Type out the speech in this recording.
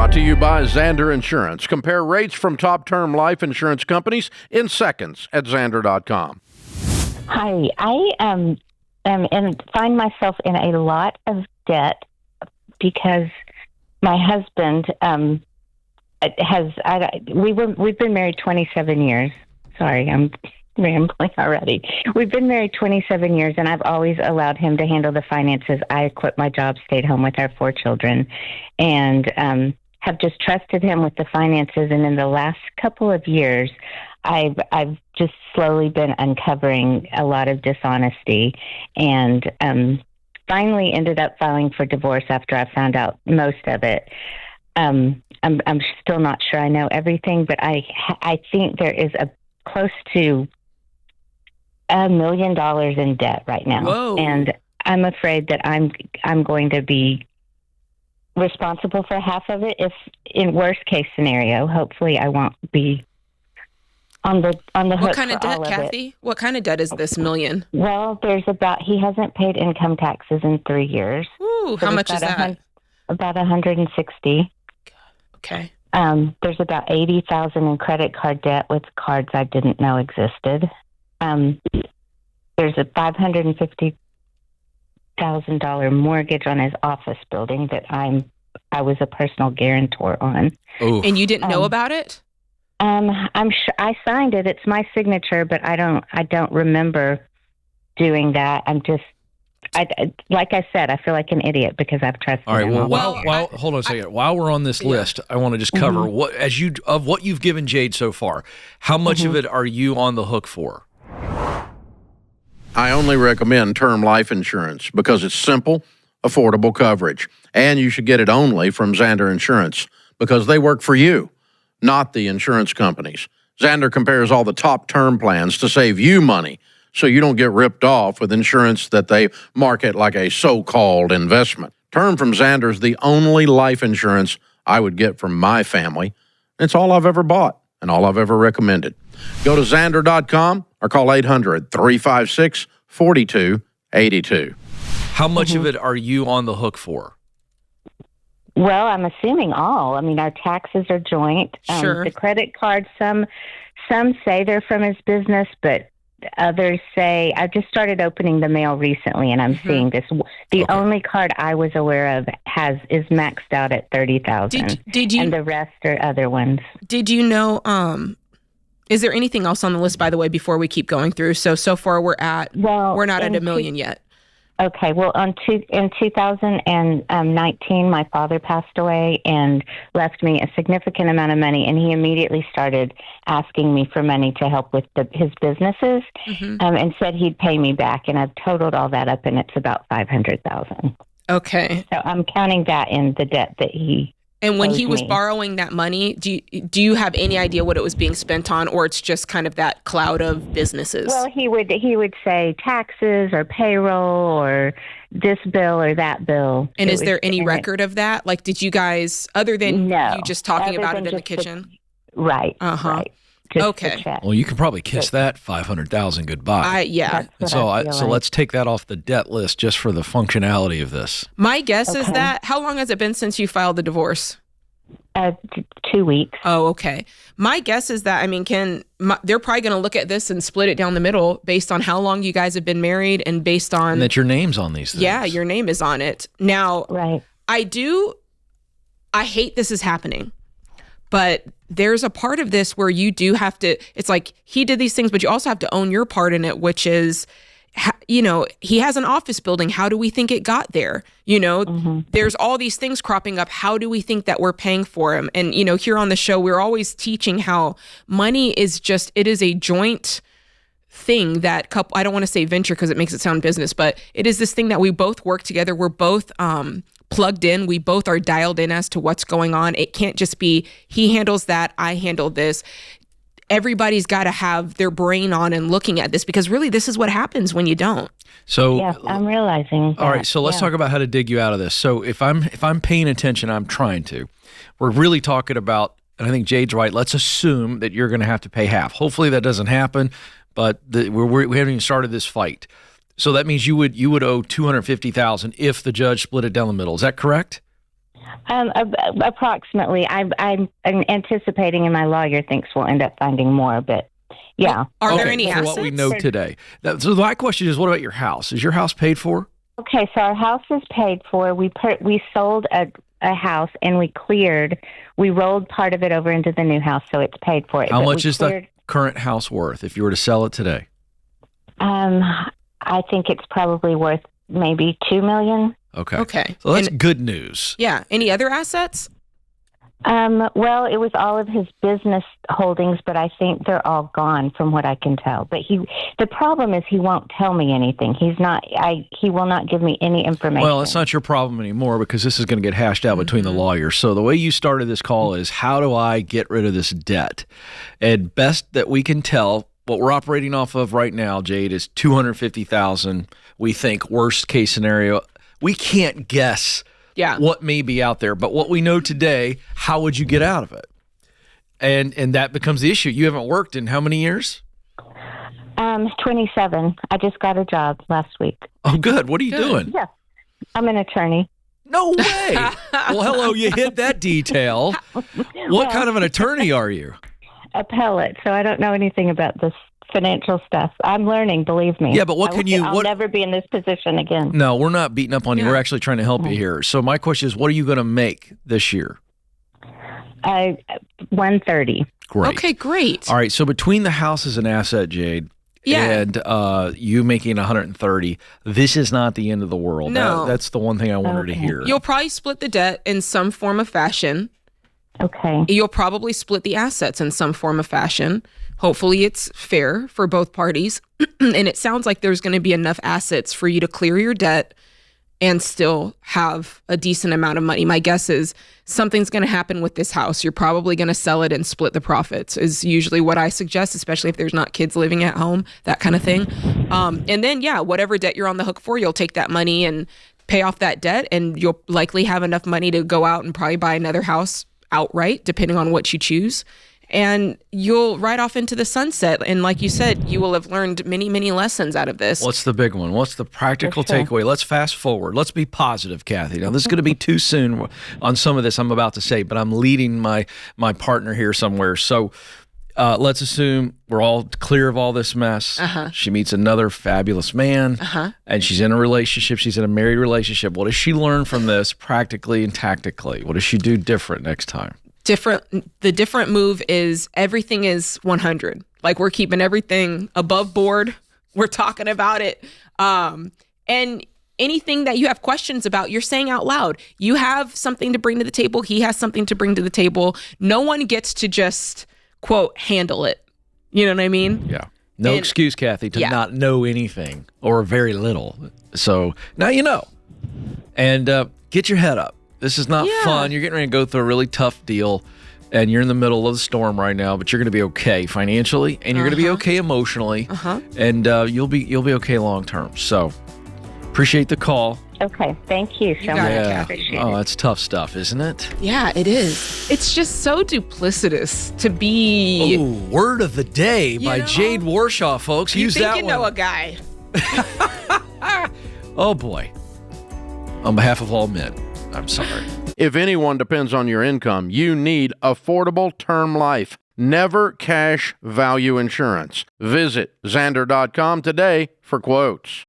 Brought to you by Xander Insurance. Compare rates from top term life insurance companies in seconds at Xander.com. Hi, I am and find myself in a lot of debt because my husband we've been married 27 years. Sorry, I'm rambling already. We've been married 27 years, and I've always allowed him to handle the finances. I quit my job, stayed home with our 4 children, and have just trusted him with the finances. And in the last couple of years, I've just slowly been uncovering a lot of dishonesty, and finally ended up filing for divorce after I found out most of it. I'm still not sure I know everything, but I think there is close to $1 million in debt right now. Whoa. And I'm afraid that I'm going to be responsible for half of it. If in worst case scenario, hopefully I won't be on the hook. What kind of for debt, all of Kathy? it. What kind of debt is this million? Well, he hasn't paid income taxes in 3 years. Ooh, how much is that? About 160. Okay. There's about 80,000 in credit card debt with cards I didn't know existed. There's a $550,000 mortgage on his office building that I was a personal guarantor on. Ooh. And you didn't know about it? I'm sure I signed it. It's my signature, but I don't remember doing that. Like I said, I feel like an idiot because I've trusted All right. him. Well, hold on a second. While we're on this list, I want to just cover what you've given Jade so far. How much of it are you on the hook for? I only recommend term life insurance because it's simple, affordable coverage. And you should get it only from Xander Insurance because they work for you, not the insurance companies. Xander compares all the top term plans to save you money so you don't get ripped off with insurance that they market like a so-called investment. Term from Xander is the only life insurance I would get from my family. It's all I've ever bought and all I've ever recommended. Go to Xander.com or call 800-356-4282. How much of it are you on the hook for? Well, I'm assuming all. I mean, our taxes are joint. Sure. The credit cards, some say they're from his business, but others say, I've just started opening the mail recently, and I'm seeing this. The only card I was aware of is maxed out at $30,000. Did you? And the rest are other ones. Did you know? Is there anything else on the list, by the way, before we keep going through? So far, we're not at $1 million yet. Okay. Well, in 2019, my father passed away and left me a significant amount of money, and he immediately started asking me for money to help with his businesses, and said he'd pay me back. And I've totaled all that up, and it's about $500,000. Okay. So I'm counting that in the debt that he. And when he was me. borrowing that money, do you have any idea what it was being spent on, or it's just kind of that cloud of businesses? Well, he would say taxes or payroll or this bill or that bill. And is there any record of that? Like, did you guys, other than you just talking about it in the kitchen? Right. Right. Just okay. Well, you can probably kiss that $500,000 goodbye. Yeah. And so let's take that off the debt list just for the functionality of this. My guess is that, how long has it been since you filed the divorce? 2 weeks. Oh, okay. My guess is that, I mean, they're probably going to look at this and split it down the middle based on how long you guys have been married and based on... And that your name's on these things. Yeah, your name is on it. Now, right. I hate this is happening, but there's a part of this where you do have to, it's like he did these things, but you also have to own your part in it, which is, he has an office building. How do we think it got there? There's all these things cropping up. How do we think that we're paying for him? And, here on the show, we're always teaching how money is it is a joint thing that I don't want to say venture because it makes it sound business, but it is this thing that we both work together. We're both, plugged in. We both are dialed in as to what's going on. It can't just be he handles that, I handle this. Everybody's got to have their brain on and looking at this because really this is what happens when you don't. So yeah, I'm realizing that. All right, so let's talk about how to dig you out of this. So if I'm paying attention, I'm trying to. We're really talking about, and I think Jade's right, let's assume that you're going to have to pay half. Hopefully that doesn't happen, but we haven't even started this fight. So that means you would owe $250,000 if the judge split it down the middle. Is that correct? Approximately. I'm anticipating, and my lawyer thinks we'll end up finding more, but yeah. Are there Okay, any for assets? what we know today? So my question is, what about your house? Is your house paid for? Okay, so our house is paid for. We sold a house and we rolled part of it over into the new house, so it's paid for. How much is the current house worth if you were to sell it today? I think it's probably worth maybe $2 million. Okay. So that's good news. Yeah. Any other assets? Well, it was all of his business holdings, but I think they're all gone from what I can tell. But the problem is he won't tell me anything. He will not give me any information. Well, it's not your problem anymore because this is going to get hashed out between the lawyers. So the way you started this call is, how do I get rid of this debt? And best that we can tell, what we're operating off of right now, Jade, is $250,000. We think worst case scenario. We can't guess what may be out there, but what we know today, how would you get out of it? And that becomes the issue. You haven't worked in how many years? 27. I just got a job last week. Oh, good. What are you doing? Yeah, I'm an attorney. No way. Well, hello, you hit that detail. What kind of an attorney are you? Appellate, so I don't know anything about this financial stuff. I'm learning, believe me. Yeah, but I'll never be in this position again. No, we're not beating up on you. Yeah. We're actually trying to help you here. So my question is, what are you going to make this year? 130. Great. Okay, great. All right. So between the house as an asset, Jade, and you making 130, this is not the end of the world. No. That's the one thing I wanted to hear. You'll probably split the debt in some form of fashion. Okay. You'll probably split the assets in some form of fashion. Hopefully it's fair for both parties. And it sounds like there's going to be enough assets for you to clear your debt and still have a decent amount of money. My guess is something's going to happen with this house. You're probably going to sell it and split the profits is usually what I suggest, especially if there's not kids living at home, that kind of thing. And then, whatever debt you're on the hook for, you'll take that money and pay off that debt, and you'll likely have enough money to go out and probably buy another house outright, depending on what you choose. And you'll ride off into the sunset. And like you said, you will have learned many, many lessons out of this. What's the big one? What's the practical takeaway? Let's fast forward. Let's be positive, Kathy. Now, this is going to be too soon on some of this I'm about to say, but I'm leading my partner here somewhere. So let's assume we're all clear of all this mess. She meets another fabulous man, and she's in a relationship. She's in a married relationship. What does she learn from this practically and tactically? What does she do different next time? The different move is everything is 100. Like, we're keeping everything above board. We're talking about it. And anything that you have questions about, you're saying out loud. You have something to bring to the table. He has something to bring to the table. No one gets to just, quote, handle it. You know what I mean? Yeah. No excuse, Kathy, to not know anything or very little. So now you know. And get your head up. This is not fun. You're getting ready to go through a really tough deal, and you're in the middle of the storm right now, but you're going to be okay financially, and you're going to be okay emotionally, and you'll be okay long term. So appreciate the call. Okay, thank you so much. I appreciate it. That's tough stuff, isn't it? Yeah, it is. It's just so duplicitous to be. Ooh, word of the day by Jade Warshaw, folks. Use that one. You know a guy. Oh, boy. On behalf of all men, I'm sorry. If anyone depends on your income, you need affordable term life. Never cash value insurance. Visit Xander.com today for quotes.